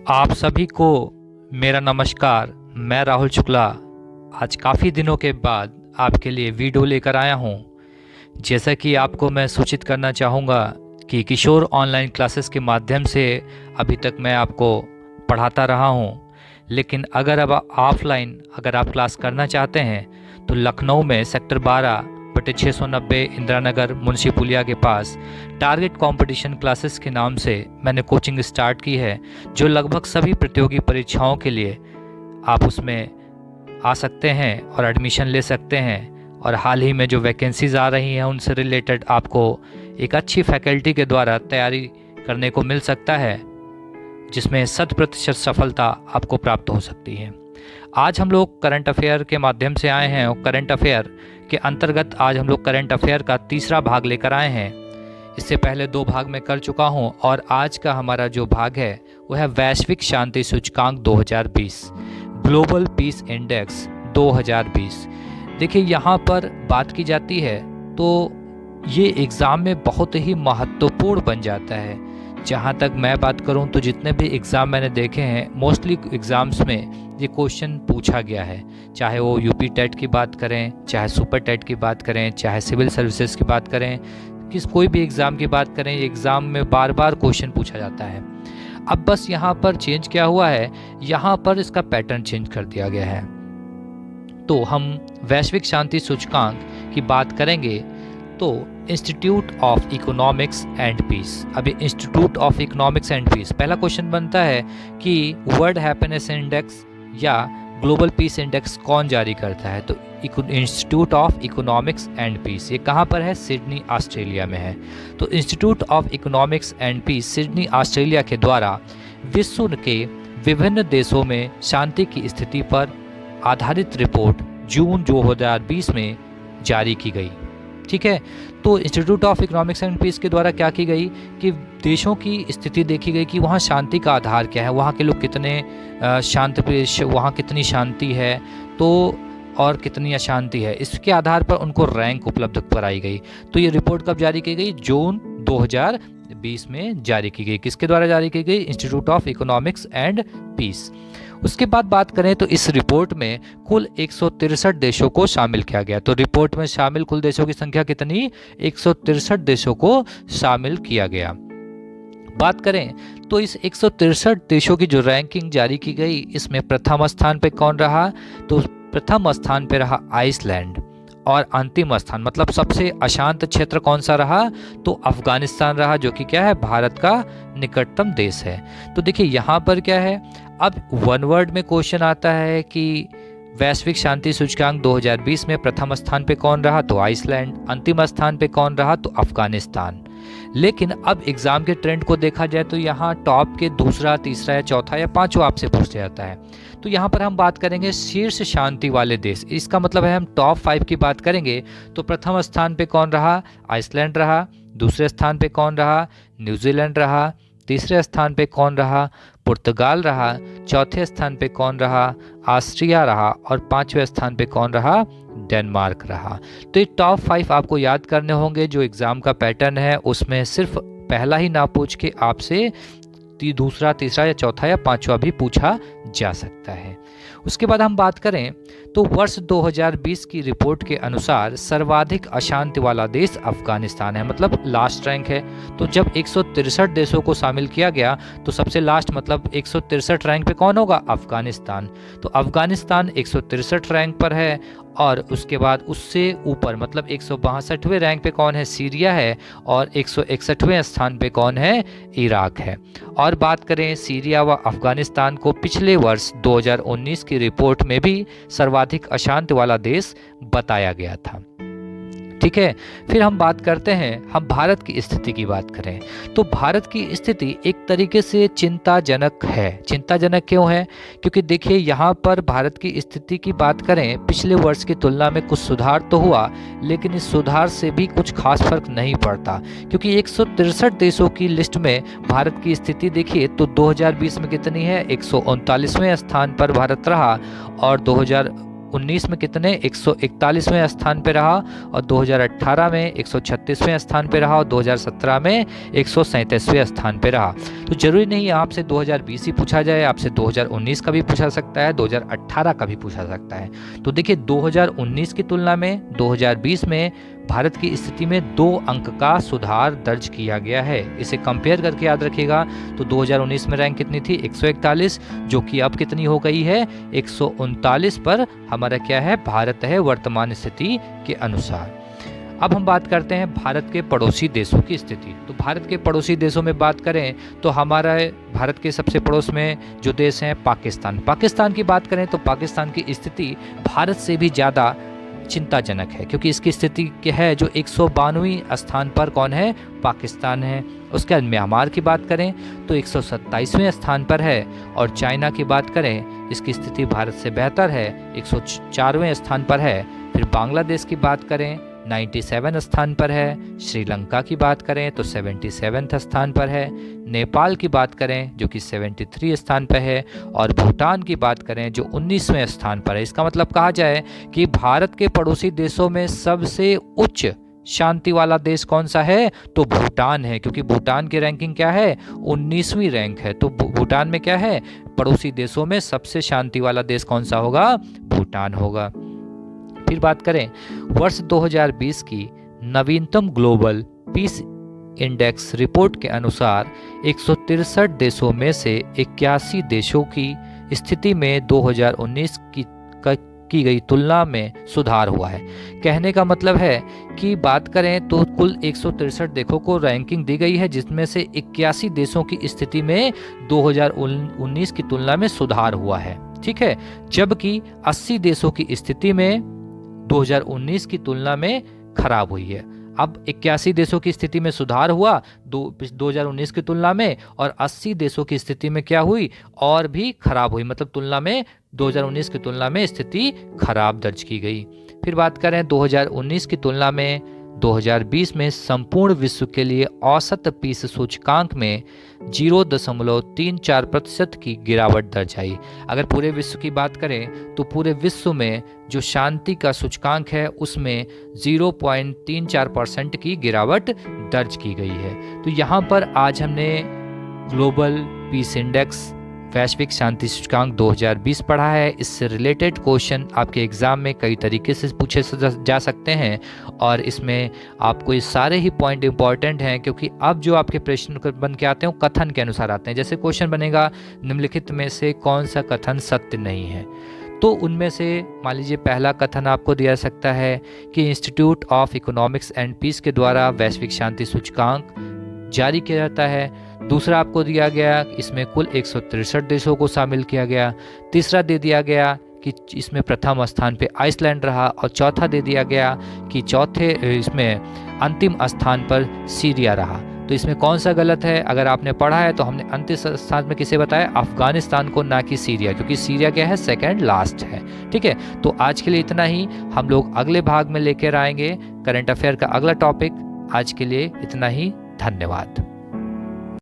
आप सभी को मेरा नमस्कार। मैं राहुल शुक्ला आज काफ़ी दिनों के बाद आपके लिए वीडियो लेकर आया हूं। जैसा कि आपको मैं सूचित करना चाहूँगा कि किशोर ऑनलाइन क्लासेस के माध्यम से अभी तक मैं आपको पढ़ाता रहा हूं, लेकिन अब ऑफलाइन अगर आप क्लास करना चाहते हैं तो लखनऊ में सेक्टर 12/690 इंदिरा नगर मुंशी पुलिया के पास टारगेट कंपटीशन क्लासेस के नाम से मैंने कोचिंग स्टार्ट की है, जो लगभग सभी प्रतियोगी परीक्षाओं के लिए आप उसमें आ सकते हैं और एडमिशन ले सकते हैं। और हाल ही में जो वैकेंसीज आ रही हैं उनसे रिलेटेड आपको एक अच्छी फैकल्टी के द्वारा तैयारी करने को मिल सकता है, जिसमें 100% सफलता आपको प्राप्त हो सकती है। आज हम लोग करंट अफेयर के माध्यम से आए हैं और करंट अफेयर के अंतर्गत आज हम लोग करंट अफेयर का तीसरा भाग लेकर आए हैं। इससे पहले 2 भाग में कर चुका हूं और आज का हमारा जो भाग है वह है वैश्विक शांति सूचकांक 2020, ग्लोबल पीस इंडेक्स 2020। देखिए, यहाँ पर बात की जाती है तो ये एग्ज़ाम में बहुत ही महत्वपूर्ण बन जाता है। जहाँ तक मैं बात करूँ तो जितने भी एग्ज़ाम मैंने देखे हैं, मोस्टली एग्ज़ाम्स में ये क्वेश्चन पूछा गया है। चाहे वो यूपी टेट की बात करें, चाहे सुपर टेट की बात करें, चाहे सिविल सर्विसेज की बात करें, कोई भी एग्ज़ाम की बात करें, एग्ज़ाम में बार बार क्वेश्चन पूछा जाता है। अब बस यहाँ पर चेंज क्या हुआ है, यहाँ पर इसका पैटर्न चेंज कर दिया गया है। तो हम वैश्विक शांति सूचकांक की बात करेंगे तो institute of economics and Peace. अभी Institute of economics and Peace, पहला क्वेश्चन बनता है कि वर्ल्ड हैप्पीनेस इंडेक्स या ग्लोबल पीस इंडेक्स कौन जारी करता है? तो institute of economics and Peace, ये कहाँ पर है? सिडनी, ऑस्ट्रेलिया में है। तो institute of economics and Peace Sydney, Australia के द्वारा विश्व के विभिन्न देशों में शांति की स्थिति पर आधारित रिपोर्ट जून 2020 में जारी की गई। ठीक है, तो institute of economics and peace के द्वारा क्या की गई कि देशों की स्थिति देखी गई कि वहाँ शांति का आधार क्या है, वहाँ के लोग कितने शांत प्रिय, वहाँ कितनी शांति है तो और कितनी अशांति है, इसके आधार पर उनको रैंक उपलब्ध कराई गई। तो ये रिपोर्ट कब जारी की गई? जून 2020 में जारी की गई। किसके द्वारा जारी की गई? Institute of economics and peace. उसके बाद बात करें तो इस रिपोर्ट में कुल 163 देशों को शामिल किया गया। तो रिपोर्ट में शामिल कुल देशों की संख्या कितनी? 163 देशों को शामिल किया गया। बात करें तो इस 163 देशों की जो रैंकिंग जारी की गई, इसमें प्रथम स्थान पे कौन रहा? तो प्रथम स्थान पे रहा आइसलैंड और अंतिम स्थान मतलब सबसे अशांत क्षेत्र कौन सा रहा? तो अफगानिस्तान रहा, जो कि क्या है? भारत का निकटतम देश है। तो देखिए यहाँ पर क्या है, अब वन वर्ड में क्वेश्चन आता है कि वैश्विक शांति सूचकांक 2020 में प्रथम स्थान पे कौन रहा? तो आइसलैंड। अंतिम स्थान पे कौन रहा? तो अफगानिस्तान। लेकिन अब एग्जाम के ट्रेंड को देखा जाए तो यहाँ टॉप के दूसरा, तीसरा या चौथा या पांचवा आपसे पूछ जाता है। तो यहाँ पर हम बात करेंगे शीर्ष शांति वाले देश। इसका मतलब है हम टॉप 5 की बात करेंगे तो प्रथम स्थान पे कौन रहा? आइसलैंड रहा। दूसरे स्थान पे कौन रहा? न्यूजीलैंड रहा। तीसरे स्थान पे कौन रहा? पुर्तगाल रहा। चौथे स्थान पे कौन रहा? ऑस्ट्रिया रहा। और पांचवें स्थान पे कौन रहा? डेनमार्क रहा। तो ये टॉप 5 आपको याद करने होंगे। जो एग्ज़ाम का पैटर्न है उसमें सिर्फ पहला ही ना पूछ के आपसे दूसरा, तीसरा या चौथा या पांचवा भी पूछा जा सकता है। उसके बाद हम बात करें तो वर्ष 2020 की रिपोर्ट के अनुसार सर्वाधिक अशांति वाला देश अफगानिस्तान है, मतलब लास्ट रैंक है। तो जब 163 देशों को शामिल किया गया तो सबसे लास्ट मतलब 163 रैंक पे कौन होगा? अफगानिस्तान। तो अफगानिस्तान 163 रैंक पर है और उसके बाद उससे ऊपर मतलब 162वें रैंक पे कौन है? सीरिया है। और 161वें स्थान पे कौन है? इराक है। और बात करें सीरिया व अफगानिस्तान को पिछले वर्ष 2019 की रिपोर्ट में भी सर्वाधिक अशांत वाला देश बताया गया था। ठीक है, फिर हम बात करते हैं, हम भारत की स्थिति की बात करें तो भारत की स्थिति एक तरीके से चिंताजनक है। चिंताजनक क्यों है? क्योंकि देखिए यहाँ पर भारत की स्थिति की बात करें, पिछले वर्ष की तुलना में कुछ सुधार तो हुआ, लेकिन इस सुधार से भी कुछ खास फर्क नहीं पड़ता। क्योंकि 163 देशों की लिस्ट में भारत की स्थिति देखिए तो 2020 में कितनी है? 139वें स्थान पर भारत रहा और 2019 में कितने 141वें स्थान पे रहा, और 2018 में 136वें स्थान पे रहा, और 2017 में 137वें स्थान पे रहा। तो जरूरी नहीं आपसे 2020 ही पूछा जाए, आपसे 2019 का भी पूछा सकता है, 2018 का भी पूछा सकता है। तो देखिए 2019 की तुलना में 2020 में भारत की स्थिति में 2 अंक का सुधार दर्ज किया गया है। इसे कंपेयर करके याद रखिएगा। तो 2019 में रैंक कितनी थी 141, जो कि अब कितनी हो गई है 139 पर हमारा क्या है भारत है वर्तमान स्थिति के अनुसार। अब हम बात करते हैं भारत के पड़ोसी देशों की स्थिति। तो भारत के पड़ोसी देशों में बात करें तो हमारा भारत के सबसे पड़ोस में जो देश हैं पाकिस्तान की बात करें तो पाकिस्तान की स्थिति भारत से भी ज़्यादा चिंताजनक है, क्योंकि इसकी स्थिति क्या है जो 192वें स्थान पर कौन है पाकिस्तान है। उसके बाद म्यांमार की बात करें तो 127वें स्थान पर है, और चाइना की बात करें इसकी स्थिति भारत से बेहतर है, 104वें स्थान पर है। फिर बांग्लादेश की बात करें 97 स्थान पर है, श्रीलंका की बात करें तो 77वें स्थान पर है, नेपाल की बात करें जो कि 73 स्थान पर है, और भूटान की बात करें जो 19वें स्थान पर है। इसका मतलब कहा जाए कि भारत के पड़ोसी देशों में सबसे उच्च शांति वाला देश कौन सा है तो भूटान है, क्योंकि भूटान की रैंकिंग क्या है 19वीं रैंक है। तो भूटान में क्या है पड़ोसी देशों में सबसे शांति वाला देश कौन सा होगा भूटान होगा। फिर बात करें वर्ष 2020 की नवीनतम ग्लोबल पीस इंडेक्स रिपोर्ट के अनुसार 163 देशों में से 81 देशों की स्थिति में 2019 की गई तुलना में सुधार हुआ है। कहने का मतलब है कि बात करें तो कुल 163 देशों को रैंकिंग दी गई है, जिसमें से 81 देशों की स्थिति में 2019 की तुलना में सुधार हुआ है, ठीक है, जबकि 80 देशों की स्थिति में 2019 की तुलना में खराब हुई है। अब 81 देशों की स्थिति में सुधार हुआ 2019 की तुलना में, और 80 देशों की स्थिति में क्या हुई और भी खराब हुई, मतलब तुलना में 2019 की तुलना में स्थिति खराब दर्ज की गई। फिर बात करें 2019 की तुलना में 2020 में संपूर्ण विश्व के लिए औसत पीस सूचकांक में 0.34% की गिरावट दर्ज आई। अगर पूरे विश्व की बात करें तो पूरे विश्व में जो शांति का सूचकांक है उसमें 0.34% की गिरावट दर्ज की गई है। तो यहाँ पर आज हमने ग्लोबल पीस इंडेक्स वैश्विक शांति सूचकांक 2020 पढ़ा है। इससे रिलेटेड क्वेश्चन आपके एग्जाम में कई तरीके से पूछे जा सकते हैं, और इसमें आपको ये सारे ही पॉइंट इंपॉर्टेंट हैं, क्योंकि अब जो आपके प्रश्न बन के आते हैं वो कथन के अनुसार आते हैं। जैसे क्वेश्चन बनेगा निम्नलिखित में से कौन सा कथन सत्य नहीं है, तो उनमें से मान लीजिए पहला कथन आपको दिया सकता है कि institute of economics and peace के द्वारा वैश्विक शांति सूचकांक जारी किया जाता है। दूसरा आपको दिया गया इसमें कुल 163 देशों को शामिल किया गया। तीसरा दे दिया गया कि इसमें प्रथम स्थान पे आइसलैंड रहा, और चौथा दे दिया गया कि चौथे इसमें अंतिम स्थान पर सीरिया रहा। तो इसमें कौन सा गलत है? अगर आपने पढ़ा है तो हमने अंतिम स्थान में किसे बताया? अफगानिस्तान को, ना कि सीरिया, क्योंकि सीरिया क्या है सेकंड लास्ट है। ठीक है, तो आज के लिए इतना ही। हम लोग अगले भाग में लेकर आएंगे करंट अफेयर का अगला टॉपिक। आज के लिए इतना ही, धन्यवाद।